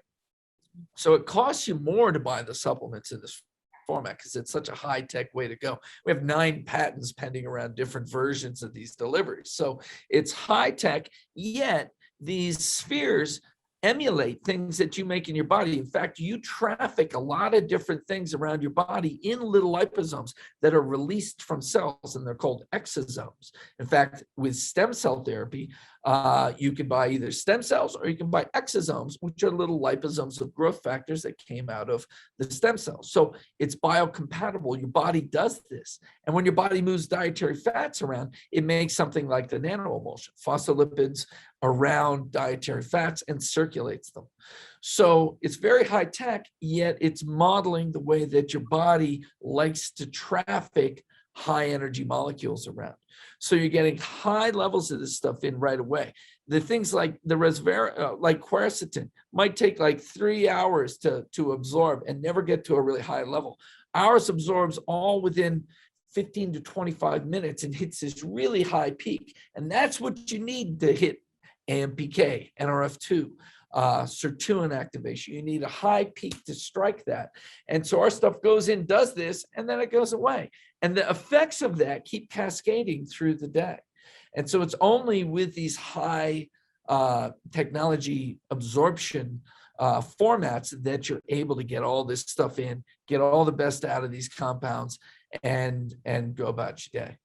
So it costs you more to buy the supplements in this format because it's such a high-tech way to go. We have 9 patents pending around different versions of these deliveries. So it's high-tech, yet these spheres emulate things that you make in your body. In fact, you traffic a lot of different things around your body in little liposomes that are released from cells, and they're called exosomes. In fact, with stem cell therapy, you can buy either stem cells or you can buy exosomes, which are little liposomes of growth factors that came out of the stem cells. So it's biocompatible. Your body does this. And when your body moves dietary fats around, it makes something like the nanoemulsion, phospholipids around dietary fats, and circulates them. So it's very high tech, yet it's modeling the way that your body likes to traffic high energy molecules around. So you're getting high levels of this stuff in right away. The things like the like quercetin might take like 3 hours to absorb and never get to a really high level. Ours absorbs all within 15 to 25 minutes and hits this really high peak. And that's what you need to hit AMPK, NRF2, sirtuin activation. You need a high peak to strike that. And so our stuff goes in, does this, and then it goes away. And the effects of that keep cascading through the day. And so it's only with these high technology absorption formats that you're able to get all this stuff in, get all the best out of these compounds, and go about your day.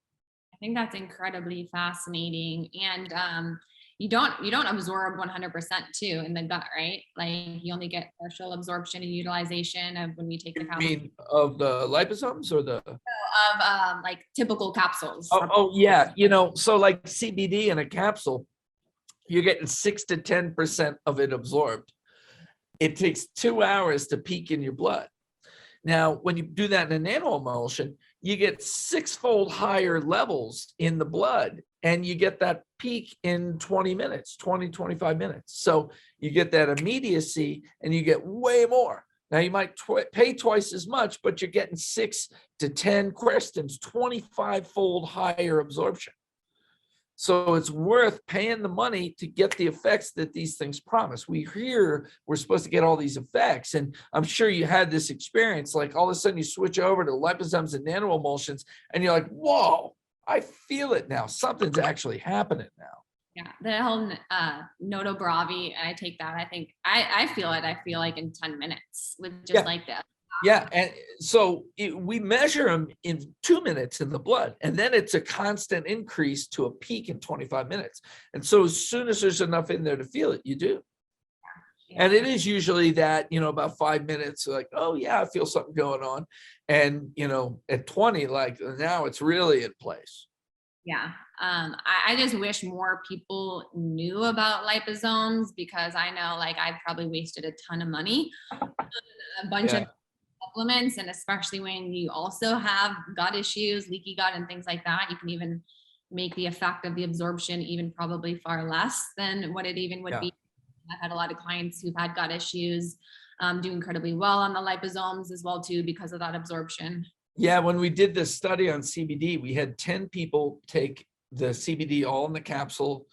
I think that's incredibly fascinating. And you don't absorb 100% too in the gut, right? Like you only get partial absorption and utilization of when we take the You capsule mean of the liposomes or the? of like typical capsules. Oh yeah, so like CBD in a capsule, you're getting 6 to 10% of it absorbed. It takes 2 hours to peak in your blood. Now, when you do that in a nanoemulsion, you get 6-fold higher levels in the blood, and you get that peak in 20 minutes, 20, 25 minutes. So you get that immediacy and you get way more. Now you might pay twice as much, but you're getting 6 to 10 questions, 25-fold higher absorption. So it's worth paying the money to get the effects that these things promise. We hear we're supposed to get all these effects, and I'm sure you had this experience, like all of a sudden you switch over to liposomes and nanoemulsions and you're like, whoa, I feel it now. Something's actually happening now. Yeah, the whole Noto Bravi, I take that. I think I feel it. I feel like in 10 minutes with just like that. Yeah, and so we measure them in 2 minutes in the blood, and then it's a constant increase to a peak in 25 minutes. And so as soon as there's enough in there to feel it, you do. Yeah. And it is usually that, about 5 minutes, like, oh yeah, I feel something going on. And, at 20, like now it's really in place. Yeah. I just wish more people knew about liposomes, because I know like I've probably wasted a ton of money on a bunch of supplements, and especially when you also have gut issues, leaky gut and things like that, you can even make the effect of the absorption even probably far less than what it even would be. I've had a lot of clients who've had gut issues do incredibly well on the liposomes as well too, because of that absorption. Yeah, when we did this study on CBD, we had 10 people take the CBD all in the capsule,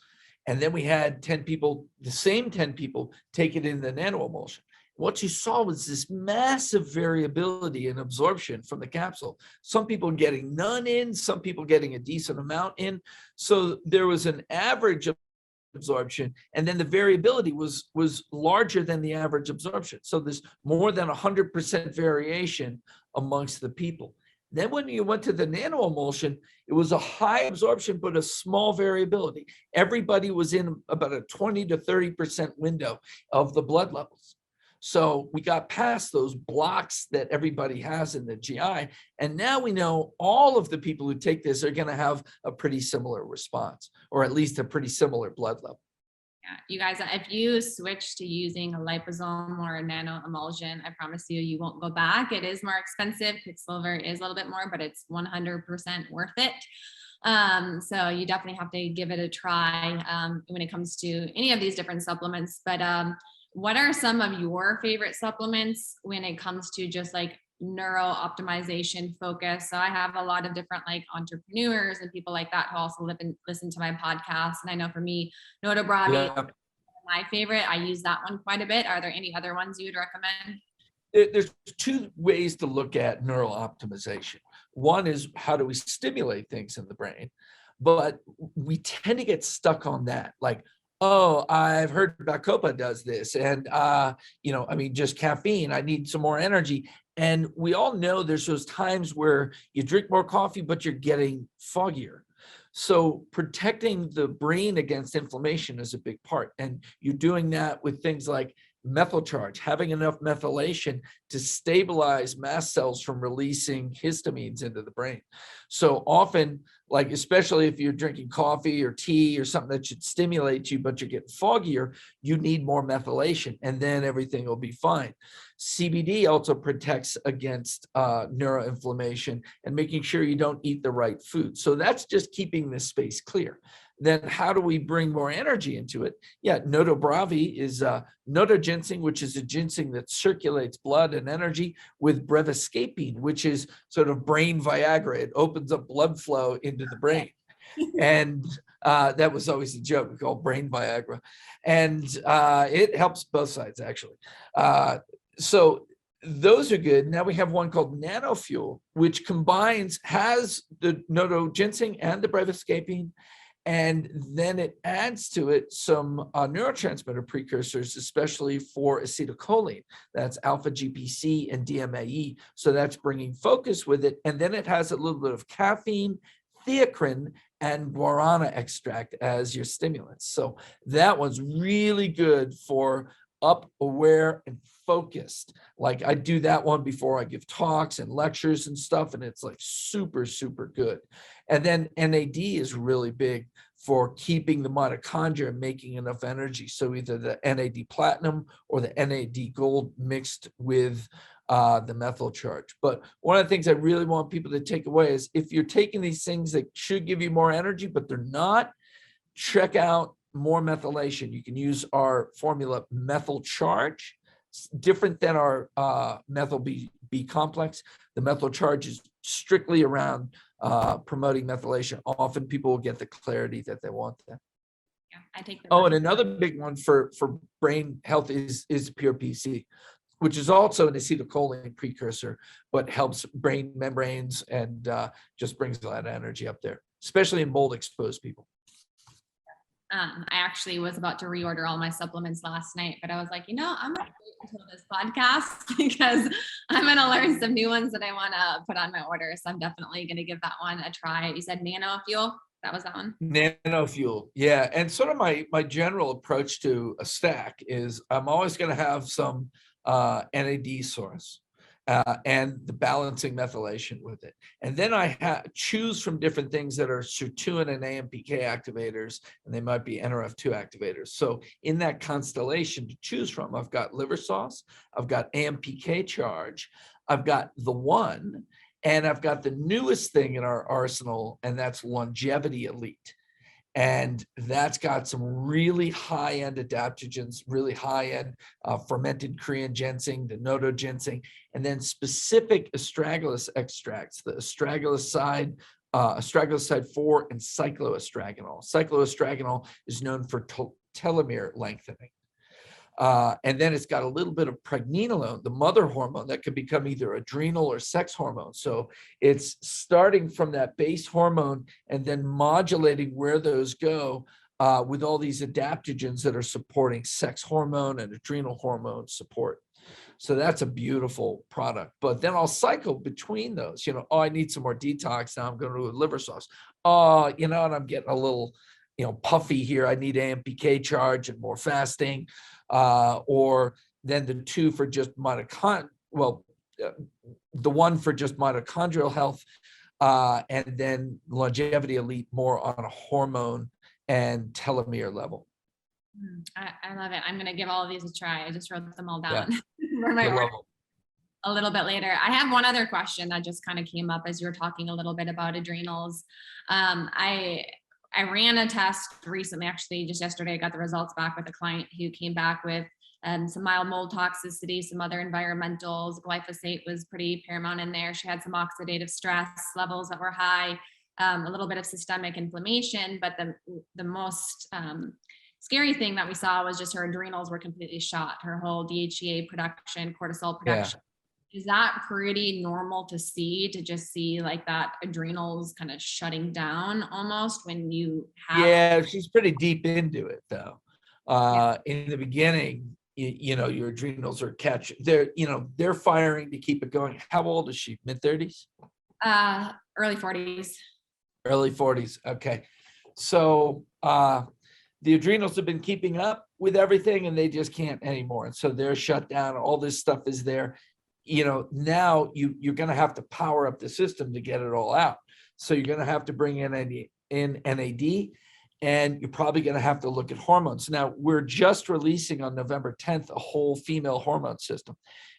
and then we had 10 people, the same 10 people, take it in the nanoemulsion. What you saw was this massive variability in absorption from the capsule. Some people getting none in, some people getting a decent amount in. So there was an average of absorption, and then the variability was larger than the average absorption. So there's more than 100% variation amongst the people. Then when you went to the nanoemulsion, it was a high absorption, but a small variability. Everybody was in about a 20 to 30% window of the blood levels. So we got past those blocks that everybody has in the GI. And now we know all of the people who take this are going to have a pretty similar response, or at least a pretty similar blood level. Yeah, you guys, if you switch to using a liposome or a nano emulsion, I promise you won't go back. It is more expensive. Quicksilver is a little bit more, but it's 100% worth it. So you definitely have to give it a try when it comes to any of these different supplements. But what are some of your favorite supplements when it comes to just like neuro optimization focus? So I have a lot of different like entrepreneurs and people like that who also listen to my podcast. And I know for me, Noto Bravi, my favorite. I use that one quite a bit. Are there any other ones you would recommend? There's 2 ways to look at neural optimization. One is, how do we stimulate things in the brain? But we tend to get stuck on that. Like, oh, I've heard Bacopa does this. And, just caffeine, I need some more energy. And we all know there's those times where you drink more coffee, but you're getting foggier. So protecting the brain against inflammation is a big part. And you're doing that with things like methyl charge, having enough methylation to stabilize mast cells from releasing histamines into the brain. So often, like especially if you're drinking coffee or tea or something that should stimulate you, but you're getting foggier, you need more methylation, and then everything will be fine. CBD also protects against neuroinflammation and making sure you don't eat the right food. So that's just keeping this space clear. Then how do we bring more energy into it? Yeah, Noto Bravi is Noto ginseng, which is a ginseng that circulates blood and energy, with brevescapine, which is sort of brain Viagra. It opens up blood flow into the brain. And that was always a joke. We call brain Viagra. And it helps both sides, actually. So those are good. Now we have one called Nanofuel, which has the Noto ginseng and the brevescapine, And then it adds to it some neurotransmitter precursors, especially for acetylcholine. That's alpha GPC and DMAE. So that's bringing focus with it. And then it has a little bit of caffeine, theacrine, and guarana extract as your stimulants. So that one's really good for up, aware, and focused. Like I do that one before I give talks and lectures and stuff, and it's like super, super good. And then NAD is really big for keeping the mitochondria and making enough energy. So either the NAD platinum or the NAD gold mixed with the methyl charge. But one of the things I really want people to take away is if you're taking these things that should give you more energy, but they're not, check out more methylation. You can use our formula methyl charge. It's different than our methyl B complex. The methyl charge is strictly around promoting methylation. Often people will get the clarity that they want there. Yeah, I take Oh, and another big one for brain health is pure PC, which is also an acetylcholine precursor, but helps brain membranes and just brings a lot of energy up there, especially in mold exposed people. I actually was about to reorder all my supplements last night, but I was like, I'm going to wait until this podcast because I'm going to learn some new ones that I want to put on my order. So I'm definitely going to give that one a try. You said Nano Fuel. That was that one. Nano Fuel. Yeah. And sort of my general approach to a stack is I'm always going to have some NAD source. And the balancing methylation with it. And then I choose from different things that are sirtuin and AMPK activators, and they might be NRF2 activators. So in that constellation to choose from, I've got liver sauce, I've got AMPK charge, I've got the one, and I've got the newest thing in our arsenal, and that's Longevity Elite. And that's got some really high-end adaptogens, really high-end fermented Korean ginseng, the noto ginseng, and then specific astragalus extracts, the astragaloside 4 and cycloestragonol. Cycloestragonol is known for telomere lengthening. And then it's got a little bit of pregnenolone, the mother hormone that could become either adrenal or sex hormone. So it's starting from that base hormone and then modulating where those go with all these adaptogens that are supporting sex hormone and adrenal hormone support. So that's a beautiful product. But then I'll cycle between those, I need some more detox. Now I'm going to do a liver sauce. And I'm getting a little, puffy here. I need AMPK charge and more fasting. Or then the two for just the one for just mitochondrial health, and then Longevity Elite more on a hormone and telomere level. I love it. I'm going to give all of these a try. I just wrote them all down Yeah. for my work a little bit later. I have one other question that just kind of came up as you were talking a little bit about adrenals. I ran a test recently, actually just yesterday. I got the results back with a client who came back with some mild mold toxicity, some other environmentals. Glyphosate was pretty paramount in there. She had some oxidative stress levels that were high, a little bit of systemic inflammation, but the most scary thing that we saw was just her adrenals were completely shot. Her whole DHEA production, cortisol production. Yeah. Is that pretty normal to just see like that adrenals kind of shutting down almost when you have? Yeah, she's pretty deep into it though. In the beginning, your adrenals are they're firing to keep it going. How old is she? Mid-30s? Early 40s. Early 40s. Okay. So the adrenals have been keeping up with everything and they just can't anymore. And so they're shut down. All this stuff is there. Now you're going to have to power up the system to get it all out. So you're going to have to bring in NAD, and you're probably going to have to look at hormones. Now, we're just releasing on November 10th a whole female hormone system.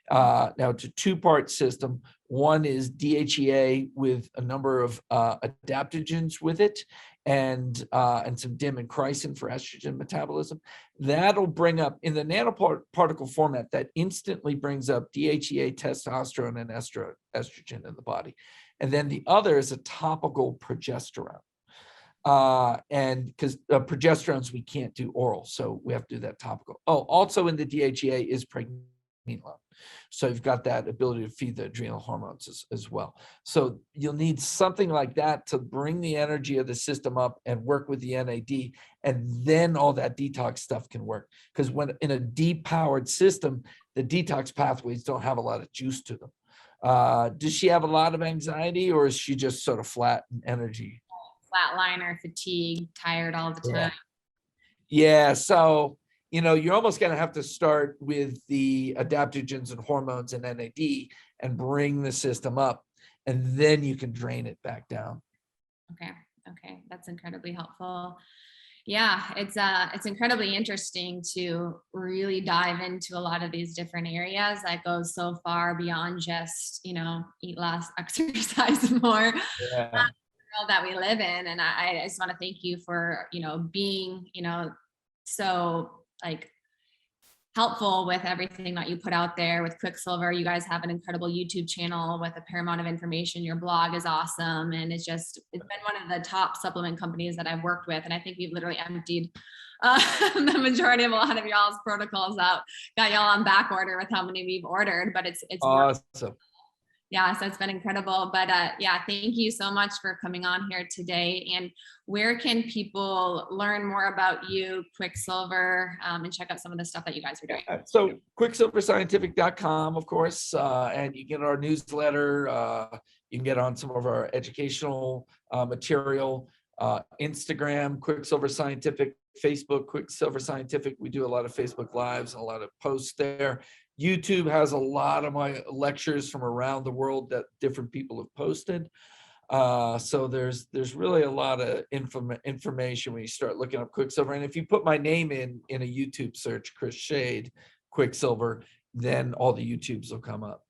Now, it's a two-part system. One is DHEA with a number of adaptogens with it, and some dim and chrysin for estrogen metabolism. That'll bring up, in the nanoparticle format, that instantly brings up DHEA, testosterone, and estrogen in the body. And then the other is a topical progesterone. And because progesterones we can't do oral, so we have to do that topical. Oh, also in the DHEA is load. So you've got that ability to feed the adrenal hormones as well. So you'll need something like that to bring the energy of the system up and work with the NAD, and then all that detox stuff can work. Because when in a depowered system, the detox pathways don't have a lot of juice to them. Does she have a lot of anxiety, or is she just sort of flat in energy? Flatliner, fatigue, tired all the time. Yeah. So, you're almost going to have to start with the adaptogens and hormones and NAD and bring the system up, and then you can drain it back down. Okay. That's incredibly helpful. Yeah, it's incredibly interesting to really dive into a lot of these different areas that goes so far beyond just, eat less, exercise more. Yeah. World that we live in. And I just want to thank you for, being, so like helpful with everything that you put out there with Quicksilver. You guys have an incredible YouTube channel with a paramount of information. Your blog is awesome. And it's been one of the top supplement companies that I've worked with. And I think we've literally emptied the majority of a lot of y'all's protocols out, got y'all on back order with how many we've ordered, but it's awesome. Yeah, so it's been incredible. But yeah, thank you so much for coming on here today. And where can people learn more about you, Quicksilver, and check out some of the stuff that you guys are doing? So quicksilverscientific.com, of course, and you get our newsletter. You can get on some of our educational material. Instagram, Quicksilver Scientific, Facebook, Quicksilver Scientific. We do a lot of Facebook Lives and a lot of posts there. YouTube has a lot of my lectures from around the world that different people have posted. So there's really a lot of information when you start looking up Quicksilver. And if you put my name in a YouTube search, Chris Shade, Quicksilver, then all the YouTubes will come up.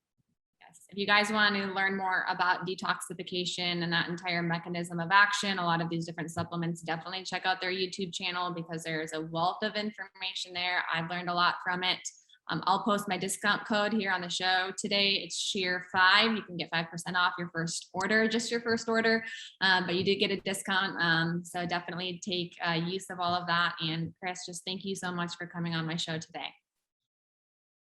Yes. If you guys want to learn more about detoxification and that entire mechanism of action, a lot of these different supplements, definitely check out their YouTube channel because there's a wealth of information there. I've learned a lot from it. I'll post my discount code here on the show today. It's Scheer5. You can get 5% off your first order, just your first order, but you did get a discount. So definitely take use of all of that. And Chris, just thank you so much for coming on my show today.